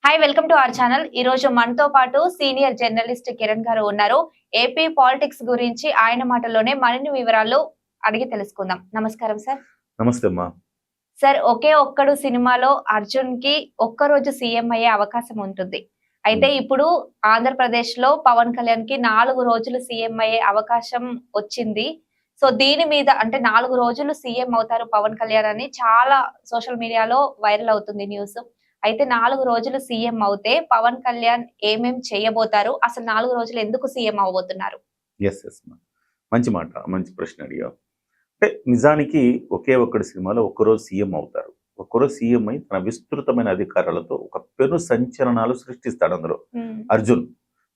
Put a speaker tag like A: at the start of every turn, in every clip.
A: Hi welcome to our channel. ఈ రోజు మనతో పాటు సీనియర్ జర్నలిస్ట్ కిరణ్ గారు ఉన్నారు. ఏపీ పాలిటిక్స్ గురించి ఆయన మాటల్లోనే మరిన్ని వివరాలు అడిగి తెలుసుకుందాం. నమస్కారం సార్.
B: నమస్తే అమ్మా.
A: సార్, ఒకే ఒక్కడు సినిమాలో అర్జున్ కి ఒక్కరోజు సీఎం అయ్యే అవకాశం ఉంటుంది. అయితే ఇప్పుడు ఆంధ్రప్రదేశ్ లో పవన్ కళ్యాణ్ కి 4 రోజులు సీఎం అయ్యే అవకాశం వచ్చింది. సో దీని మీద అంటే 4 రోజులు సీఎం అవుతారు పవన్ కళ్యాణ్ అని చాలా సోషల్ మీడియాలో వైరల్ అవుతుంది న్యూస్. అయితే 4 రోజులు సీఎం అవుతే పవన్ కళ్యాణ్ ఏమేం చేయబోతారు? అసలు 4 రోజులు ఎందుకు సీఎం అవ్వబోతున్నారు?
B: మంచి మాట, మంచి ప్రశ్న అడిగావు. అంటే నిజానికి ఒకే ఒక్కడి సినిమాలో ఒక్కరోజు సీఎం అవుతారు. ఒక్కరోజు సీఎం అయి తన విస్తృతమైన అధికారాలతో ఒక పెను సంచలనాలు సృష్టిస్తాడు అందులో అర్జున్.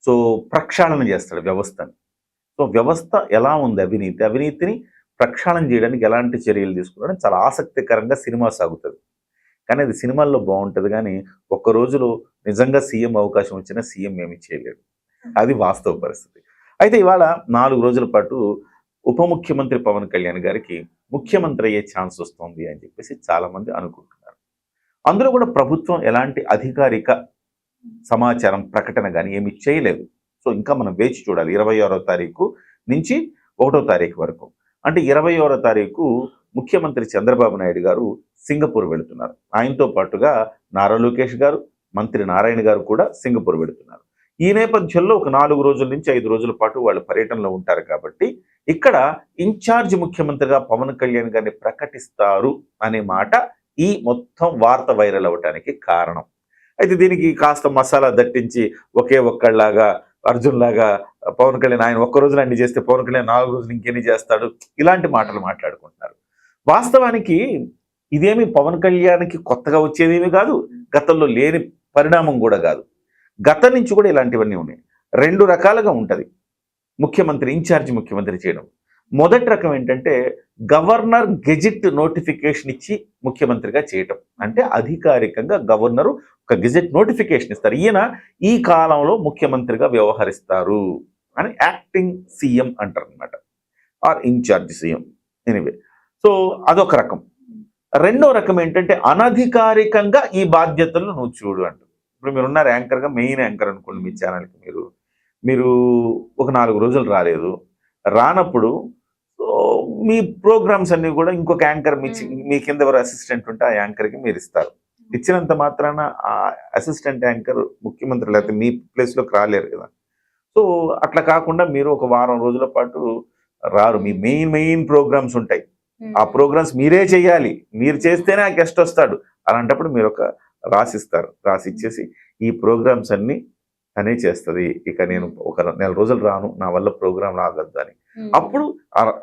B: సో ప్రక్షాళన చేస్తాడు వ్యవస్థని. సో వ్యవస్థ ఎలా ఉంది, అవినీతిని ప్రక్షాళన చేయడానికి ఎలాంటి చర్యలు తీసుకున్నాడని చాలా ఆసక్తికరంగా సినిమా సాగుతుంది. కానీ అది సినిమాల్లో బాగుంటుంది, కానీ ఒక్క రోజులో నిజంగా సీఎం అవకాశం వచ్చినా సీఎం ఏమి చేయలేడు. అది వాస్తవ పరిస్థితి. అయితే ఇవాళ 4 రోజుల పాటు ఉప ముఖ్యమంత్రి పవన్ కళ్యాణ్ గారికి ముఖ్యమంత్రి అయ్యే ఛాన్స్ వస్తుంది అని చెప్పేసి చాలామంది అనుకుంటున్నారు. అందులో కూడా ప్రభుత్వం ఎలాంటి అధికారిక సమాచారం ప్రకటన కానీ ఏమి చేయలేదు. సో ఇంకా మనం వేచి చూడాలి 26వ తారీఖు నుంచి 1వ తారీఖు వరకు. అంటే 26వ తారీఖు ముఖ్యమంత్రి చంద్రబాబు నాయుడు గారు సింగపూర్ వెళుతున్నారు. ఆయనతో పాటుగా నారా లోకేష్ గారు, మంత్రి నారాయణ గారు కూడా సింగపూర్ వెళుతున్నారు. ఈ నేపథ్యంలో ఒక 4 రోజుల నుంచి 5 రోజుల పాటు వాళ్ళు పర్యటనలో ఉంటారు. కాబట్టి ఇక్కడ ఇన్ఛార్జ్ ముఖ్యమంత్రిగా పవన్ కళ్యాణ్ గారిని ప్రకటిస్తారు అనే మాట ఈ మొత్తం వార్త వైరల్ అవ్వడానికి కారణం. అయితే దీనికి కాస్త మసాలా దట్టించి ఒకే ఒక్కళ్ళలాగా అర్జున్ లాగా పవన్ కళ్యాణ్ ఆయన ఒక్క రోజులో అన్ని చేస్తే పవన్ కళ్యాణ్ 4 రోజులు ఇంకెన్ని చేస్తాడు, ఇలాంటి మాటలు మాట్లాడుకుంటున్నారు. వాస్తవానికి ఇదేమి పవన్ కళ్యాణ్కి కొత్తగా వచ్చేదేమీ కాదు, గతంలో లేని పరిణామం కూడా కాదు. గతం నుంచి కూడా ఇలాంటివన్నీ ఉన్నాయి. 2 రకాలుగా ఉంటుంది ముఖ్యమంత్రి, ఇన్ఛార్జి ముఖ్యమంత్రి చేయడం. మొదటి రకం ఏంటంటే గవర్నర్ గెజిట్ నోటిఫికేషన్ ఇచ్చి ముఖ్యమంత్రిగా చేయటం. అంటే అధికారికంగా గవర్నరు ఒక గెజిట్ నోటిఫికేషన్ ఇస్తారు, ఈయన ఈ కాలంలో ముఖ్యమంత్రిగా వ్యవహరిస్తారు అని యాక్టింగ్ సీఎం అంటారు అనమాట, or incharge CM. Anyway, so అదొక రకం. రెండో రకం ఏంటంటే అనధికారికంగా ఈ బాధ్యతలను నువ్వు చూడు అంటారు. ఇప్పుడు మీరున్నారు యాంకర్గా, మెయిన్ యాంకర్ అనుకోండి మీ ఛానల్కి. మీరు ఒక 4 రోజులు రానప్పుడు మీ ప్రోగ్రామ్స్ అన్నీ కూడా ఇంకొక యాంకర్ మీ కింద ఎవరు అసిస్టెంట్ ఉంటే ఆ యాంకర్కి మీరు ఇస్తారు. ఇచ్చినంత మాత్రాన ఆ అసిస్టెంట్ యాంకర్ ముఖ్యమంత్రి లేకపోతే మీ ప్లేస్లోకి రాలేరు కదా. సో అట్లా కాకుండా మీరు ఒక వారం రోజుల పాటు రారు. మీ మెయిన్ ప్రోగ్రామ్స్ ఉంటాయి, ఆ ప్రోగ్రామ్స్ మీరే చేయాలి. మీరు చేస్తేనే ఆ గెస్ట్ వస్తాడు. అలాంటప్పుడు మీరు ఒక రాసిస్తారు, రాసిచ్చేసి ఈ ప్రోగ్రామ్స్ అన్నీ తనే చేస్తుంది, ఇక నేను ఒక 4 రోజులు రాను, నా వల్ల ప్రోగ్రాం రాగద్దు అని. అప్పుడు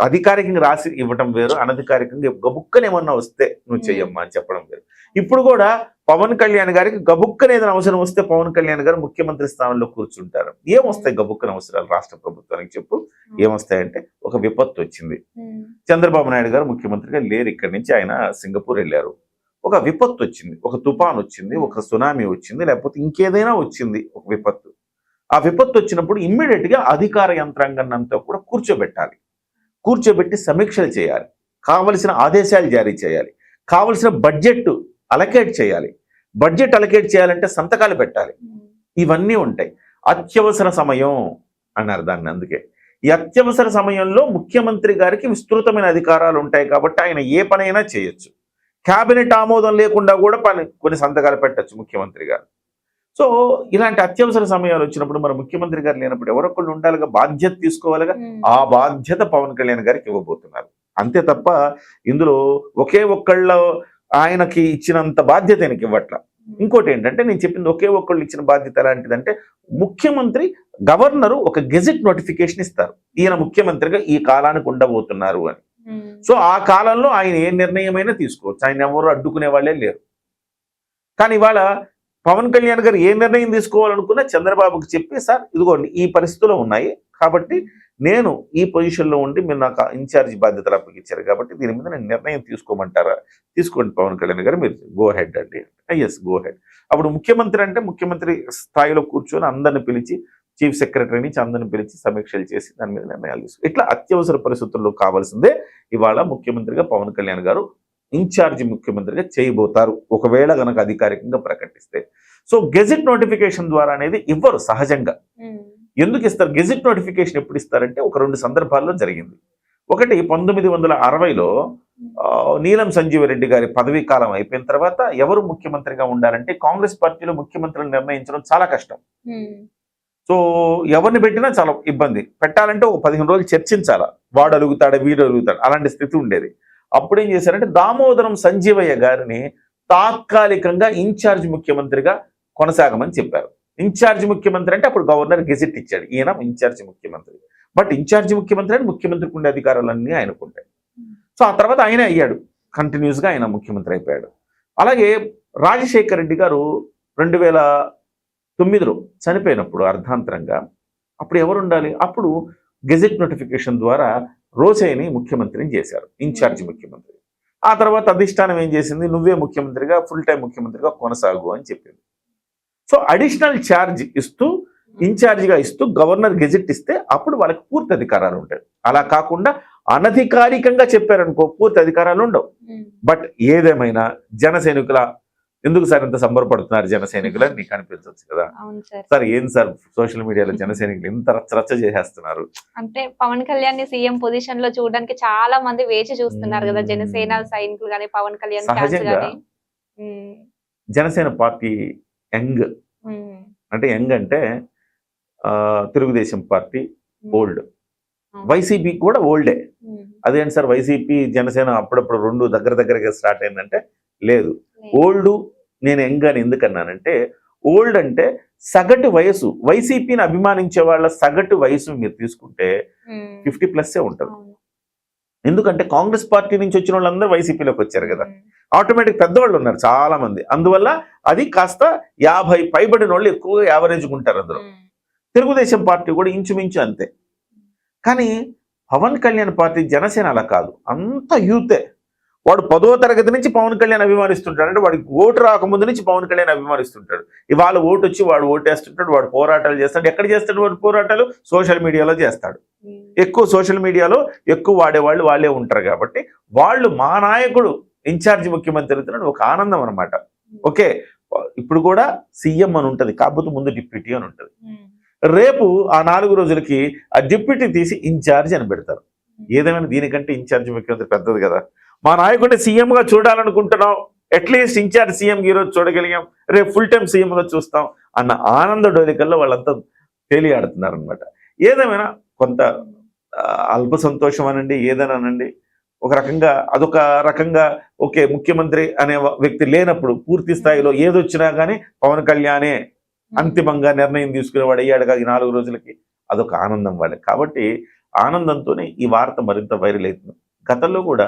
B: అధికారికంగా రాసి ఇవ్వటం వేరు, అనధికారికంగా గబుక్కని ఏమన్నా వస్తే నువ్వు చెయ్యమ్మా అని చెప్పడం వేరు. ఇప్పుడు కూడా పవన్ కళ్యాణ్ గారికి గబుక్కని ఏదైనా అవసరం వస్తే పవన్ కళ్యాణ్ గారు ముఖ్యమంత్రి స్థానంలో కూర్చుంటారు. ఏమొస్తాయి గబుక్కని అవసరాలు రాష్ట్ర ప్రభుత్వానికి చెప్పు? ఏమొస్తాయంటే ఒక విపత్తు వచ్చింది, చంద్రబాబు నాయుడు గారు ముఖ్యమంత్రిగా లేరు, ఇక్కడి నుంచి ఆయన సింగపూర్ వెళ్ళారు. ఒక విపత్తు వచ్చింది, ఒక తుఫాన్ వచ్చింది, ఒక సునామీ వచ్చింది, లేకపోతే ఇంకేదైనా వచ్చింది ఒక విపత్తు. ఆ విపత్తు వచ్చినప్పుడు ఇమ్మీడియట్గా అధికార యంత్రాంగాన్ని అంతా కూడా కూర్చోబెట్టి సమీక్షలు చేయాలి, కావలసిన ఆదేశాలు జారీ చేయాలి, కావలసిన బడ్జెట్ అలకేట్ చేయాలి. బడ్జెట్ అలకేట్ చేయాలంటే సంతకాలు పెట్టాలి, ఇవన్నీ ఉంటాయి. అత్యవసర సమయం అన్నారు దాన్ని. అందుకే ఈ అత్యవసర సమయంలో ముఖ్యమంత్రి గారికి విస్తృతమైన అధికారాలు ఉంటాయి కాబట్టి ఆయన ఏ పనైనా చేయొచ్చు. క్యాబినెట్ ఆమోదం లేకుండా కూడా కొన్ని సంతకాలు పెట్టచ్చు ముఖ్యమంత్రి గారు. సో ఇలాంటి అత్యవసర సమయాలు వచ్చినప్పుడు మన ముఖ్యమంత్రి గారు లేనప్పుడు ఎవరొక్కళ్ళు ఉండాలిగా, బాధ్యత తీసుకోవాలిగా. ఆ బాధ్యత పవన్ కళ్యాణ్ గారికి ఇవ్వబోతున్నారు. అంతే తప్ప ఇందులో ఒకే ఒక్కళ్ళ ఆయనకి ఇచ్చినంత బాధ్యత ఆయనకి ఇవ్వట్ల. ఇంకోటి ఏంటంటే నేను చెప్పింది ఒకే ఒక్కళ్ళు ఇచ్చిన బాధ్యత ఎలాంటిదంటే ముఖ్యమంత్రి గవర్నరు ఒక గెజిట్ నోటిఫికేషన్ ఇస్తారు, ఈయన ముఖ్యమంత్రిగా ఈ కాలానికి ఉండబోతున్నారు అని. సో ఆ కాలంలో ఆయన ఏ నిర్ణయమైనా తీసుకోవచ్చు, ఆయన ఎవరు అడ్డుకునే వాళ్ళే లేరు. కానీ ఇవాళ పవన్ కళ్యాణ్ గారు ఏ నిర్ణయం తీసుకోవాలనుకున్నా చంద్రబాబుకి చెప్పి, సార్ ఇదిగోండి ఈ పరిస్థితుల్లో ఉన్నాయి కాబట్టి నేను ఈ పొజిషన్లో ఉండి మీరు నాకు ఇన్ఛార్జి బాధ్యతలు అప్పగించారు కాబట్టి దీని మీద నేను నిర్ణయం తీసుకోమంటారా? తీసుకోండి పవన్ కళ్యాణ్ గారు, మీరు గో హెడ్ అండి. Yes, go ahead. అప్పుడు ముఖ్యమంత్రి అంటే ముఖ్యమంత్రి స్థాయిలో కూర్చొని అందరిని పిలిచి, చీఫ్ సెక్రటరీ నుంచి అందరిని పిలిచి సమీక్షలు చేసి దాని మీద నిర్ణయాలు తీసుకు. ఇట్లా అత్యవసర పరిస్థితుల్లో కావాల్సిందే ఇవాళ ముఖ్యమంత్రిగా పవన్ కళ్యాణ్ గారు ఇన్ఛార్జి ముఖ్యమంత్రిగా చేయబోతారు ఒకవేళ గనక అధికారికంగా ప్రకటిస్తే. సో గెజిట్ నోటిఫికేషన్ ద్వారా అనేది ఇవ్వరు సహజంగా. ఎందుకు ఇస్తారు? గెజిట్ నోటిఫికేషన్ ఎప్పుడు ఇస్తారంటే ఒక 2 సందర్భాల్లో జరిగింది. ఒకటి 1960లో నీలం సంజీవరెడ్డి గారి పదవీ కాలం అయిపోయిన తర్వాత ఎవరు ముఖ్యమంత్రిగా ఉండాలంటే కాంగ్రెస్ పార్టీలో ముఖ్యమంత్రిని నిర్ణయించడం చాలా కష్టం. సో ఎవరిని పెట్టినా చాలా ఇబ్బంది. పెట్టాలంటే ఒక 15 రోజులు చర్చించాలా, వాడు అడుగుతాడు వీడు అడుగుతాడు, అలాంటి స్థితి ఉండేది. అప్పుడు ఏం చేశారంటే దామోదరం సంజీవయ్య గారిని తాత్కాలికంగా ఇన్ఛార్జ్ ముఖ్యమంత్రిగా కొనసాగమని చెప్పారు. ఇన్ఛార్జ్ ముఖ్యమంత్రి అంటే అప్పుడు గవర్నర్ గెజిట్ ఇచ్చాడు, ఈయన ఇన్ఛార్జ్ ముఖ్యమంత్రి. బట్ ఇన్ఛార్జ్ ముఖ్యమంత్రి అంటే ముఖ్యమంత్రికి ఉండే అధికారాలన్నీ ఆయనకుంటాయి. సో ఆ తర్వాత ఆయన అయ్యాడు, కంటిన్యూస్గా ఆయన ముఖ్యమంత్రి అయిపోయాడు. అలాగే రాజశేఖర రెడ్డి గారు 2009లో చనిపోయినప్పుడు అర్ధాంతరంగా అప్పుడు ఎవరు ఉండాలి? అప్పుడు గెజిట్ నోటిఫికేషన్ ద్వారా రోసయ్యని ముఖ్యమంత్రిని చేశారు, ఇన్ఛార్జ్ ముఖ్యమంత్రి. ఆ తర్వాత అధిష్టానం ఏం చేసింది? నువ్వే ముఖ్యమంత్రిగా ఫుల్ టైం ముఖ్యమంత్రిగా కొనసాగు అని చెప్పింది. సో అడిషనల్ ఛార్జ్ ఇస్తూ ఇన్ఛార్జిగా ఇస్తూ గవర్నర్ గెజిట్ ఇస్తే అప్పుడు వాళ్ళకి పూర్తి అధికారాలు ఉంటాయి. అలా కాకుండా అనధికారికంగా చెప్పారనుకో పూర్తి అధికారాలు ఉండవు. బట్ ఏదేమైనా జన సైనికుల ఎందుకు సార్ ఇంత సంబరపడుతున్నారు జన సైనికులు నీకు అనిపించవచ్చు కదా. సార్ ఏం సార్ సోషల్ మీడియాలో జన సైనికులు ఇంత రచ్చ చేసేస్తున్నారు
A: అంటే పవన్ కళ్యాణ్ ని సీఎం పొజిషన్ లో చూడడానికి చాలా మంది వేచి చూస్తున్నారు కదా, జనసేన సైనికులు గానీ పవన్ కళ్యాణ్
B: సహజంగా జనసేన పార్టీ యంగ్ అంటే తెలుగుదేశం పార్టీ ఓల్డ్, వైసీపీ కూడా ఓల్డే. అదేంటి సార్ వైసీపీ జనసేన అప్పుడప్పుడు 2 దగ్గరగా స్టార్ట్ అయిందంటే లేదు, ఓల్డ్ నేను యంగ్ అని ఎందుకన్నానంటే ఓల్డ్ అంటే సగటు వయసు, వైసీపీని అభిమానించే వాళ్ళ సగటు వయసు మీరు తీసుకుంటే 50+ ఉంటుంది. ఎందుకంటే కాంగ్రెస్ పార్టీ నుంచి వచ్చిన వాళ్ళందరూ వైసీపీలోకి వచ్చారు కదా, ఆటోమేటిక్ పెద్దవాళ్ళు ఉన్నారు చాలా మంది. అందువల్ల అది కాస్త 50 పైబడిన వాళ్ళు ఎక్కువగా యావరేజ్గా ఉంటారు అందులో. తెలుగుదేశం పార్టీ కూడా ఇంచుమించు అంతే. కానీ పవన్ కళ్యాణ్ పార్టీ జనసేన అలా కాదు, అంత యూతే. వాడు 10వ తరగతి నుంచి పవన్ కళ్యాణ్ అభిమానిస్తుంటాడు, అంటే వాడికి ఓటు రాకముందు నుంచి పవన్ కళ్యాణ్ అభిమానిస్తుంటాడు. ఇవాళ ఓటు వచ్చి వాడు ఓటేస్తుంటాడు, వాడు పోరాటాలు చేస్తాడు. ఎక్కడ చేస్తాడు వాడు పోరాటాలు? సోషల్ మీడియాలో చేస్తాడు. ఎక్కువ సోషల్ మీడియాలో ఎక్కువ వాడేవాళ్ళు వాళ్ళే ఉంటారు కాబట్టి వాళ్ళు మా నాయకుడు ఇన్ఛార్జ్ ముఖ్యమంత్రి అవుతున్నాడు ఒక ఆనందం అనమాట. ఓకే, ఇప్పుడు కూడా సీఎం అని ఉంటుంది, కాకపోతే ముందు డిప్యూటీ అని ఉంటుంది. రేపు ఆ 4 రోజులకి ఆ డిప్యూటీ తీసి ఇన్ఛార్జ్ అని పెడతారు. ఏదేమైనా దీనికంటే ఇన్ఛార్జ్ ముఖ్యమంత్రి పెద్దది కదా. మా నాయకుడిని సీఎంగా చూడాలనుకుంటున్నాం, అట్లీస్ట్ ఇన్ఛార్జ్ సీఎంకి ఈరోజు చూడగలిగాం, రేపు ఫుల్ టైం సీఎంగా చూస్తాం అన్న ఆనంద డోలికల్లో వాళ్ళంతా తేలియాడుతున్నారు అనమాట. ఏదేమైనా కొంత అల్ప సంతోషం అనండి, ఏదైనానండి, ఒక రకంగా అదొక రకంగా ఓకే, ముఖ్యమంత్రి అనే వ్యక్తి లేనప్పుడు పూర్తి స్థాయిలో ఏదొచ్చినా కానీ పవన్ కళ్యాణే అంతిమంగా నిర్ణయం తీసుకునేవాడు అయ్యాడు ఈ 4 రోజులకి. అదొక ఆనందం వాళ్ళకి. కాబట్టి ఆనందంతోనే ఈ వార్త మరింత వైరల్ అవుతుంది. గతంలో కూడా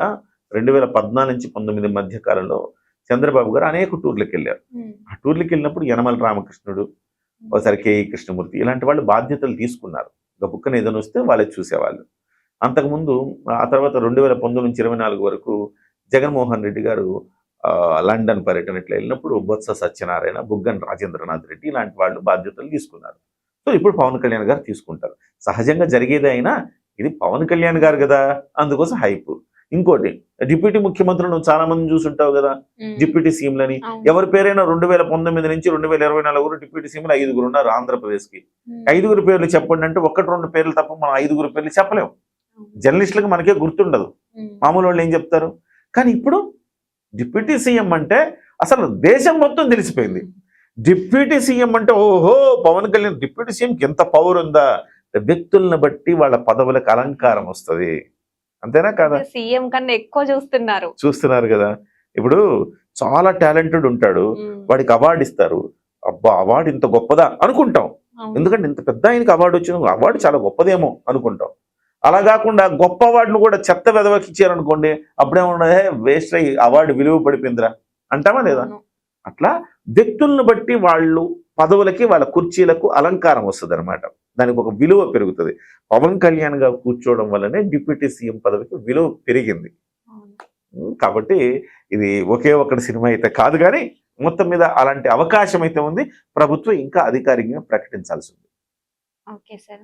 B: 2014 నుంచి 19 మధ్య కాలంలో చంద్రబాబు గారు అనేక టూర్లకు వెళ్ళారు. ఆ టూర్లకు వెళ్ళినప్పుడు యనమల రామకృష్ణుడు, ఒకసారి కేఈ కృష్ణమూర్తి ఇలాంటి వాళ్ళు బాధ్యతలు తీసుకున్నారు. గబుక్కన ఏదైనా వస్తే వాళ్ళే చూసేవాళ్ళు. అంతకుముందు ఆ తర్వాత 2019 నుంచి 24 వరకు జగన్మోహన్ రెడ్డి గారు లండన్ పర్యటన ఇట్లా వెళ్ళినప్పుడు బొత్స సత్యనారాయణ, బుగ్గన రాజేంద్రనాథ్ రెడ్డి ఇలాంటి వాళ్ళు బాధ్యతలు తీసుకున్నారు. సో ఇప్పుడు పవన్ కళ్యాణ్ గారు తీసుకుంటారు. సహజంగా జరిగేది అయినా ఇది పవన్ కళ్యాణ్ గారు కదా, అందుకోసం హైప్. ఇంకోటి డిప్యూటీ ముఖ్యమంత్రులు నువ్వు చాలా మంది చూసుంటావు కదా, డిప్యూటీ సీఎంలని. ఎవరి పేరైనా 2019 నుంచి 2024 వరకు డిప్యూటీ సీఎంలు 5 ఉన్నారు ఆంధ్రప్రదేశ్కి. 5 పేర్లు చెప్పండి అంటే 1-2 పేర్లు తప్ప మనం 5 పేర్లు చెప్పలేము. జర్నలిస్టులకు మనకే గుర్తుండదు, మామూలు వాళ్ళు ఏం చెప్తారు. కానీ ఇప్పుడు డిప్యూటీ సీఎం అంటే అసలు దేశం మొత్తం తెలిసిపోయింది. డిప్యూటీ సీఎం అంటే ఓహో పవన్ కళ్యాణ్ డిప్యూటీ సీఎంకి ఎంత పవర్ ఉందా, వ్యక్తులను బట్టి వాళ్ళ పదవులకు అలంకారం వస్తుంది. అంతేనా కదా?
A: సీఎం కన్నా ఎక్కువ చూస్తున్నారు కదా. ఇప్పుడు చాలా టాలెంటెడ్ ఉంటాడు, వాడికి అవార్డు ఇస్తారు, అబ్బా అవార్డు ఇంత గొప్పదా అనుకుంటాం. ఎందుకంటే ఇంత పెద్ద ఆయనకి అవార్డు వచ్చిన అవార్డు చాలా గొప్పదేమో అనుకుంటాం. అలా కాకుండా గొప్ప అవార్డును కూడా చెత్త వెదవకి ఇచ్చారనుకోండి, అప్పుడేమన్నా వేస్ట్ అయ్యి అవార్డు విలువ పడిపోయిందిరా అంటామా లేదా? అట్లా వ్యక్తులను బట్టి వాళ్ళు పదవులకి వాళ్ళ కుర్చీలకు అలంకారం వస్తుంది అనమాట, దానికి ఒక విలువ పెరుగుతుంది. పవన్ కళ్యాణ్ గా కూర్చోవడం వల్లనే డిప్యూటీ సీఎం పదవికి విలువ పెరిగింది. కాబట్టి ఇది ఒకే ఒక్కటి సినిమా అయితే కాదు, కానీ మొత్తం మీద అలాంటి అవకాశం అయితే ఉంది. ప్రభుత్వం ఇంకా అధికారికంగా ప్రకటించాల్సి ఉంది. Okay sir.